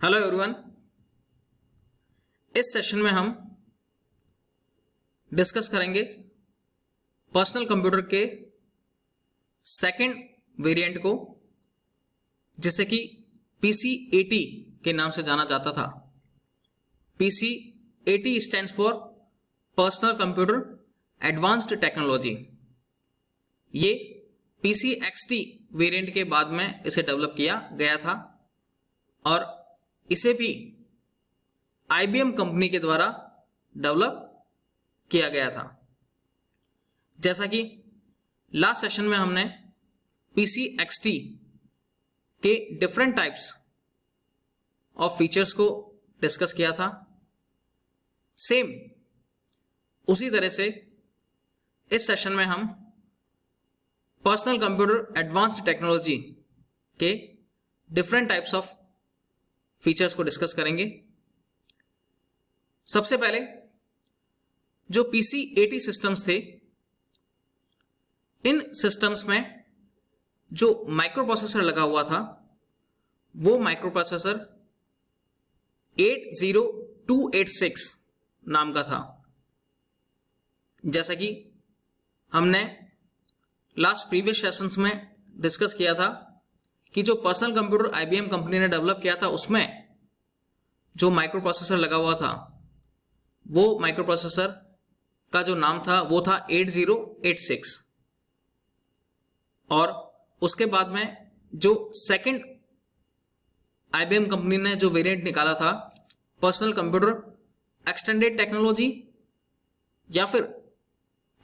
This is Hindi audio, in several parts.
Hello everyone. इस सेशन में हम डिस्कस करेंगे पर्सनल कंप्यूटर के सेकंड वेरिएंट को, जिसे कि PC-80 के नाम से जाना जाता था। PC-80 stands for personal computer advanced technology. ये PC-XT वेरिएंट के बाद में इसे डेवलप किया गया था और इसे भी IBM कंपनी के द्वारा डेवलप किया गया था। जैसा कि लास्ट सेशन में हमने PC-XT के डिफरेंट टाइप्स ऑफ फीचर्स को डिस्कस किया था, सेम उसी तरह से इस सेशन में हम पर्सनल कंप्यूटर एडवांस्ड टेक्नोलॉजी के डिफरेंट टाइप्स ऑफ फीचर्स को डिस्कस करेंगे। सबसे पहले जो PC-80 सिस्टम्स थे, इन सिस्टम्स में जो माइक्रो प्रोसेसर लगा हुआ था वो माइक्रो प्रोसेसर 80286 नाम का था। जैसा कि हमने लास्ट प्रीवियस सेशंस में डिस्कस किया था कि जो पर्सनल कंप्यूटर IBM कंपनी ने डेवलप किया था उसमें जो माइक्रो प्रोसेसर लगा हुआ था वो माइक्रो प्रोसेसर का जो नाम था वो था 8086, और उसके बाद में जो सेकंड IBM कंपनी ने जो वेरिएंट निकाला था पर्सनल कंप्यूटर एक्सटेंडेड टेक्नोलॉजी या फिर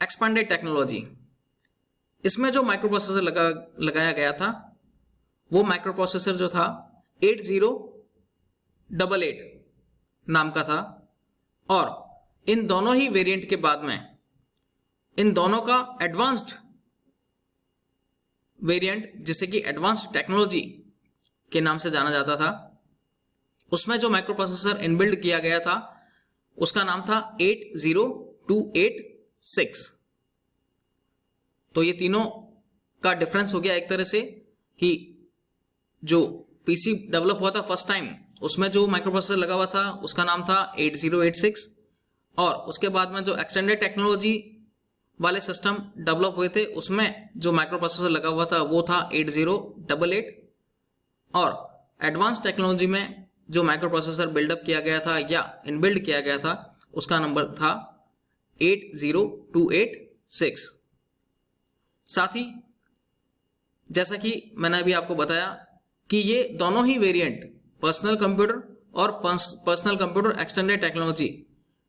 एक्सपांडेड टेक्नोलॉजी, इसमें जो माइक्रो प्रोसेसर लगाया गया था वो माइक्रो प्रोसेसर जो था 8088 नाम का था। और इन दोनों ही वेरिएंट के बाद में इन दोनों का एडवांस्ड वेरिएंट, जिसे कि एडवांस्ड टेक्नोलॉजी के नाम से जाना जाता था, उसमें जो माइक्रो प्रोसेसर इनबिल्ड किया गया था उसका नाम था 80286। तो ये तीनों का डिफरेंस हो गया एक तरह से कि जो PC डेवलप हुआ था फर्स्ट टाइम उसमें जो माइक्रो प्रोसेसर लगा हुआ था उसका नाम था 8086, और उसके बाद में जो एक्सटेंडेड टेक्नोलॉजी वाले सिस्टम डेवलप हुए थे उसमें जो माइक्रो प्रोसेसर लगा हुआ था वो था 8088, और एडवांस टेक्नोलॉजी में जो माइक्रो प्रोसेसर बिल्डअप किया गया था या इनबिल्ड किया गया था उसका नंबर था 80286। साथ ही जैसा कि मैंने अभी आपको बताया कि ये दोनों ही वेरिएंट पर्सनल कंप्यूटर और पर्सनल कंप्यूटर एक्सटेंडेड टेक्नोलॉजी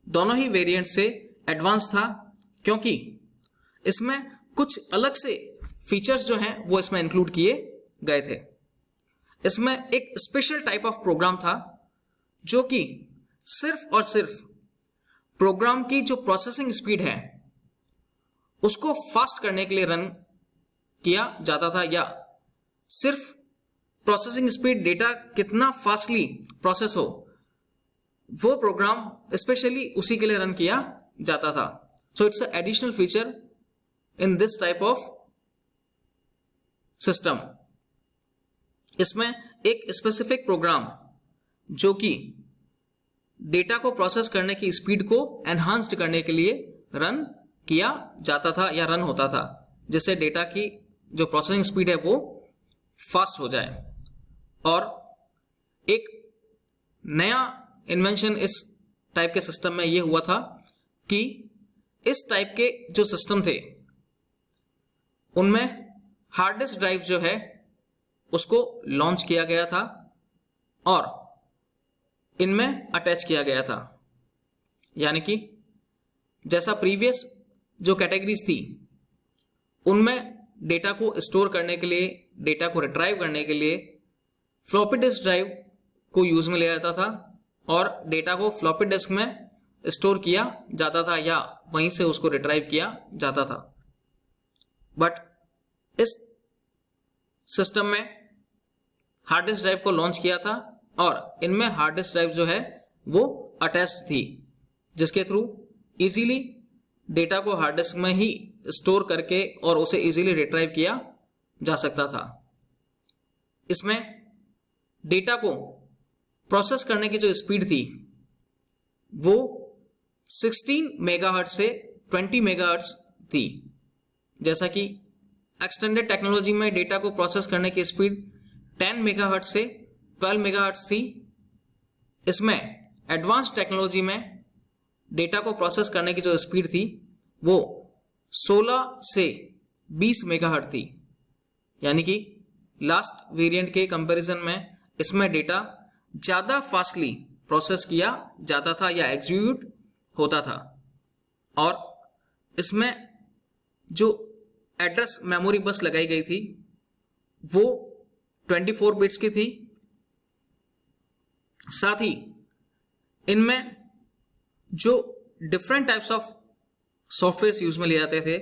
दोनों ही वेरिएंट से एडवांस था, क्योंकि इसमें कुछ अलग से फीचर्स जो हैं वो इसमें इंक्लूड किए गए थे। इसमें एक स्पेशल टाइप ऑफ प्रोग्राम था जो कि सिर्फ और सिर्फ प्रोग्राम की जो प्रोसेसिंग स्पीड है उसको फास्ट करने के लिए रन किया जाता था, या सिर्फ प्रोसेसिंग स्पीड, डेटा कितना फास्टली प्रोसेस हो, वो प्रोग्राम स्पेशली उसी के लिए रन किया जाता था। So it's a additional feature in this type of system. इसमें एक स्पेसिफिक प्रोग्राम जो कि डेटा को प्रोसेस करने की स्पीड को एनहांस्ड करने के लिए रन किया जाता था या रन होता था, जिससे डेटा की जो प्रोसेसिंग स्पीड है वो फास्ट हो जाए। और एक नया इन्वेंशन इस टाइप के सिस्टम में ये हुआ था कि इस टाइप के जो सिस्टम थे उनमें हार्ड डिस्क ड्राइव जो है उसको लॉन्च किया गया था और इनमें अटैच किया गया था। यानी कि जैसा प्रीवियस जो कैटेगरीज थी उनमें डेटा को स्टोर करने के लिए, डेटा को रिट्राइव करने के लिए फ्लॉपी डिस्क ड्राइव को यूज में लिया जाता था और डेटा को फ्लॉपी डिस्क में स्टोर किया जाता था या वहीं से उसको रिट्राइव किया जाता था। बट इस सिस्टम में हार्ड डिस्क ड्राइव को लॉन्च किया था और इनमें हार्ड डिस्क ड्राइव जो है वो अटैच्ड थी, जिसके थ्रू इजीली डेटा को हार्ड डिस्क में ही स्टोर करके और उसे इजीली रिट्राइव किया जा सकता था। इसमें डेटा को प्रोसेस करने की जो स्पीड थी वो 16 मेगाहर्ट्ज से 20 मेगाहर्ट्ज थी। जैसा कि एक्सटेंडेड टेक्नोलॉजी में डेटा को प्रोसेस करने की स्पीड 10 मेगाहर्ट्ज से 12 मेगाहर्ट्ज थी। इसमें एडवांस टेक्नोलॉजी में डेटा को प्रोसेस करने की जो स्पीड थी वो 16 से 20 मेगाहर्ट्ज थी। यानी कि लास्ट वेरिएंट के कंपैरिजन में इसमें डेटा ज्यादा फास्टली प्रोसेस किया जाता था या एग्जीक्यूट होता था। और इसमें जो एड्रेस मेमोरी बस लगाई गई थी वो 24 बिट्स की थी। साथ ही इनमें जो different types of software use में लिए जाते थे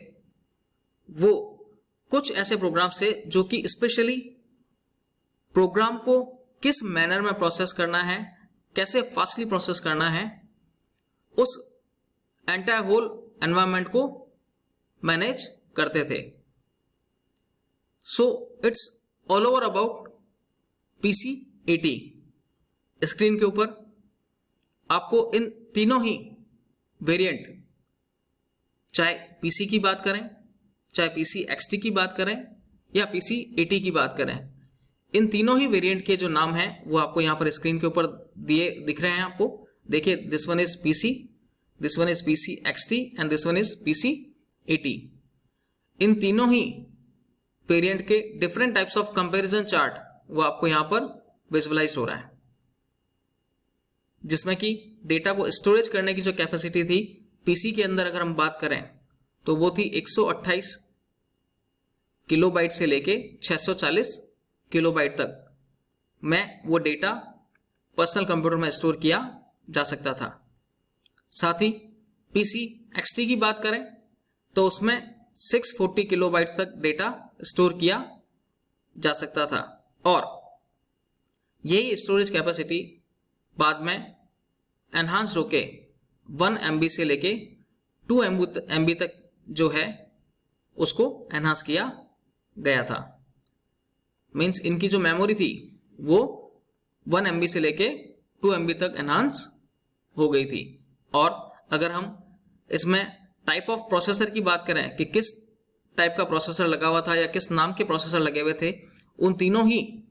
वो कुछ ऐसे प्रोग्राम से जो कि स्पेशली प्रोग्राम को किस मैनर में प्रोसेस करना है, कैसे फास्टली प्रोसेस करना है, उस एंटायर होल एनवायरनमेंट को मैनेज करते थे। So it's all over about PC-80। Screen के ऊपर आपको इन तीनों ही वेरिएंट, चाहे PC की बात करें, चाहे PC-XT की बात करें या PC-80 की बात करें, इन तीनों ही वेरिएंट के जो नाम हैं वो आपको यहां पर स्क्रीन के ऊपर दिख रहे हैं। आपको देखिए, this one is PC, this one is PC-XT and this one is PC-80। इन तीनों ही वेरिएंट के different types of comparison chart वो आपको यहां पर विजुअलाइज हो रहा है, जिसमें कि डेटा को स्टोरेज करने की जो कैपेसिटी थी PC के अंदर अगर हम बात करें तो वो थी 128 किलोबाइट से लेके 640 किलोबाइट तक में वो डेटा पर्सनल कंप्यूटर में स्टोर किया जा सकता था। साथ ही PC-XT की बात करें तो उसमें 640 किलोबाइट्स तक डेटा स्टोर किया जा सकता था। और यही स्टोरेज कैपेसिटी बाद में एनहांस्ड होके 1 MB से लेके 2 MB तक जो है उसको एनहांस किया गया था। मीन्स इनकी जो मेमोरी थी वो 1 MB से लेके 2 MB तक एनहांस हो गई थी। और अगर हम इसमें टाइप ऑफ प्रोसेसर की बात करें कि किस टाइप का प्रोसेसर लगा हुआ था या किस नाम के प्रोसेसर लगे हुए थे, उन तीनों ही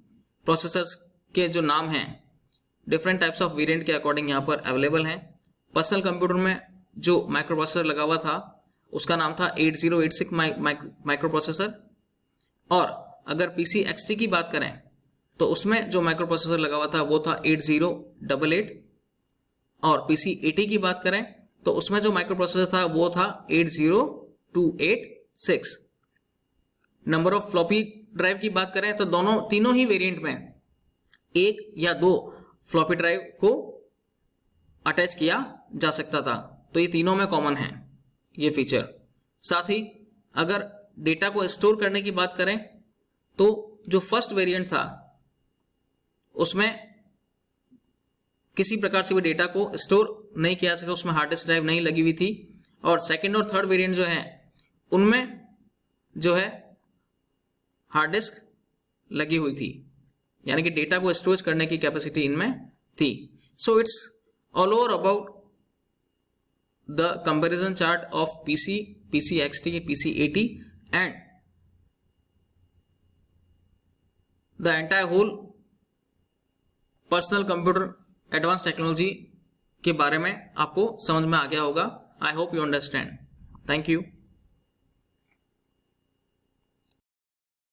प्रोसेसर्स के जो नाम हैं डिफरेंट टाइप्स ऑफ वेरिएंट के अकॉर्डिंग यहाँ पर अवेलेबल हैं। पर्सनल कंप्यूटर में जो माइक्रो प्रोसेसर लगा हुआ था उसका नाम था 8086 माइक्रो प्रोसेसर। और अगर PC-XT की बात करें तो उसमें जो माइक्रो प्रोसेसर लगा हुआ था वो था 8088। और PC-80 की बात करें तो उसमें जो माइक्रो प्रोसेसर था वो था 80286। नंबर ऑफ फ्लॉपी ड्राइव की बात करें तो तीनों ही वेरिएंट में 1 या 2 फ्लॉपी ड्राइव को अटैच किया जा सकता था। तो ये तीनों में कॉमन है ये फीचर। साथ ही अगर डेटा को स्टोर करने की बात करें तो जो फर्स्ट वेरिएंट था उसमें किसी प्रकार से भी डेटा को स्टोर नहीं किया जा सकता, उसमें हार्ड डिस्क ड्राइव नहीं लगी हुई थी। और सेकंड और थर्ड वेरिएंट जो है उनमें जो है हार्ड डिस्क लगी हुई थी, यानी कि डेटा को स्टोरेज करने की कैपेसिटी इनमें थी। So it's all over about the comparison chart of PC-XT, PC-80 and the entire whole personal computer advance technology के बारे में आपको समझ में आ गया होगा। I hope you understand. Thank you.